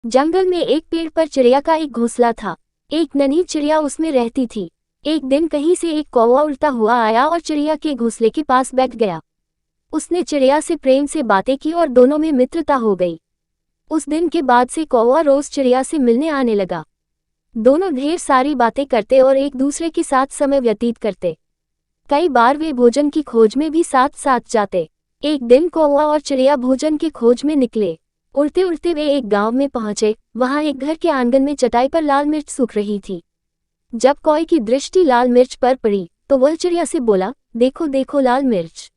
जंगल में एक पेड़ पर चिड़िया का एक घोंसला था। एक नन्ही चिड़िया उसमें रहती थी। एक दिन कहीं से एक कौवा उड़ता हुआ आया और चिड़िया के घोंसले के पास बैठ गया। उसने चिड़िया से प्रेम से बातें की और दोनों में मित्रता हो गई। उस दिन के बाद से कौवा रोज चिड़िया से मिलने आने लगा। दोनों ढेर सारी बातें करते और एक दूसरे के साथ समय व्यतीत करते। कई बार वे भोजन की खोज में भी साथ साथ जाते। एक दिन कौवा और चिड़िया भोजन की खोज में निकले। उड़ते उड़ते वे एक गांव में पहुंचे। वहां एक घर के आंगन में चटाई पर लाल मिर्च सूख रही थी। जब कौवे की दृष्टि लाल मिर्च पर पड़ी तो वह चिड़िया से बोला, देखो देखो लाल मिर्च।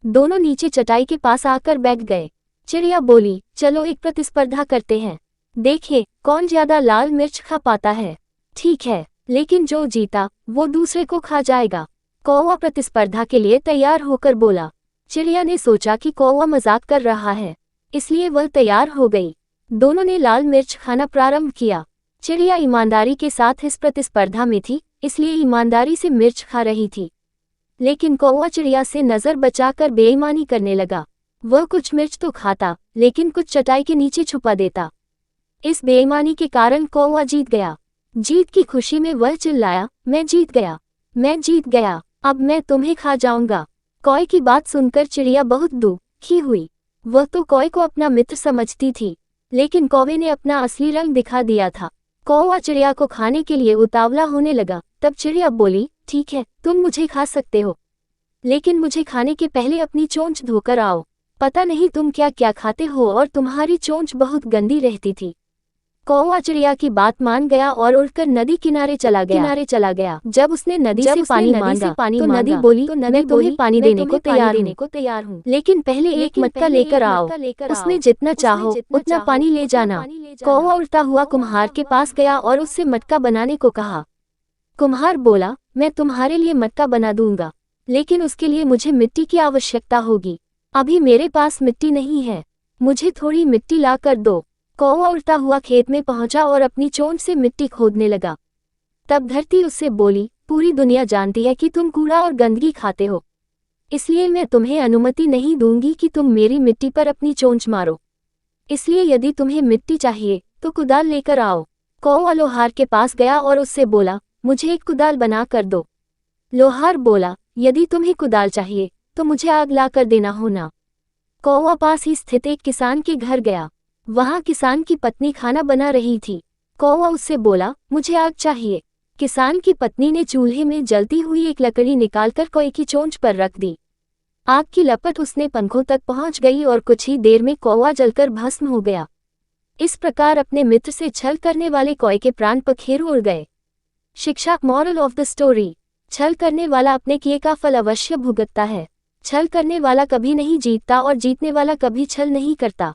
दोनों नीचे चटाई के पास आकर बैठ गए। चिड़िया बोली, चलो एक प्रतिस्पर्धा करते हैं, देखें कौन ज्यादा लाल मिर्च खा पाता है। ठीक है, लेकिन जो जीता वो दूसरे को खा जाएगा। कौवा प्रतिस्पर्धा के लिए तैयार होकर बोला। चिड़िया ने सोचा कि कौवा मजाक कर रहा है, इसलिए वह तैयार हो गई। दोनों ने लाल मिर्च खाना प्रारंभ किया। चिड़िया ईमानदारी के साथ इस प्रतिस्पर्धा में थी, इसलिए ईमानदारी से मिर्च खा रही थी। लेकिन कौवा चिड़िया से नजर बचाकर बेईमानी करने लगा। वह कुछ मिर्च तो खाता, लेकिन कुछ चटाई के नीचे छुपा देता। इस बेईमानी के कारण कौवा जीत गया। जीत की खुशी में वह चिल्लाया, मैं जीत गया, मैं जीत गया, अब मैं तुम्हें खा जाऊंगा। कौवे की बात सुनकर चिड़िया बहुत दुखी हुई। वह तो कौवे को अपना मित्र समझती थी, लेकिन कौवे ने अपना असली रंग दिखा दिया था। कौवा चिड़िया को खाने के लिए उतावला होने लगा। तब चिड़िया बोली, ठीक है, तुम मुझे खा सकते हो, लेकिन मुझे खाने के पहले अपनी चोंच धोकर आओ। पता नहीं तुम क्या क्या खाते हो और तुम्हारी चोंच बहुत गंदी रहती थी। कौवा चिड़िया की बात मान गया और उड़कर नदी किनारे चला गया। जब उसने नदी से पानी मांगा तो नदी बोली, मैं तुम्हें पानी देने को तैयार हूँ, लेकिन पहले एक मटका लेकर आओ। उसमें जितना चाहो उतना पानी ले जाना। कौवा उड़ता हुआ कुम्हार के पास गया और उससे मटका बनाने को कहा। कुम्हार बोला, मैं तुम्हारे लिए मटका बना दूंगा, लेकिन उसके लिए मुझे मिट्टी की आवश्यकता होगी। अभी मेरे पास मिट्टी नहीं है, मुझे थोड़ी मिट्टी ला कर दो। कौवा उड़ता हुआ खेत में पहुंचा और अपनी चोंच से मिट्टी खोदने लगा। तब धरती उससे बोली, पूरी दुनिया जानती है कि तुम कूड़ा और गंदगी खाते हो, इसलिए मैं तुम्हें अनुमति नहीं दूंगी कि तुम मेरी मिट्टी पर अपनी चोंच मारो। इसलिए यदि तुम्हें मिट्टी चाहिए तो कुदाल लेकर आओ। कौवा लोहार के पास गया और उससे बोला, मुझे एक कुदाल बना कर दो। लोहार बोला, यदि तुम्हें कुदाल चाहिए तो मुझे आग ला कर देना होना। कौवा पास ही स्थित एक किसान के घर गया। वहां किसान की पत्नी खाना बना रही थी। कौवा उससे बोला, मुझे आग चाहिए। किसान की पत्नी ने चूल्हे में जलती हुई एक लकड़ी निकालकर कौवे की चोंच पर रख दी। आग की लपट उसने पंखों तक पहुंच गई और कुछ ही देर में कौवा जलकर भस्म हो गया। इस प्रकार अपने मित्र से छल करने वाले कौवे के प्राण पखेरु उड़ गए। शिक्षा, मॉरल ऑफ द स्टोरी, छल करने वाला अपने किए का फल अवश्य भुगतता है। छल करने वाला कभी नहीं जीतता और जीतने वाला कभी छल नहीं करता।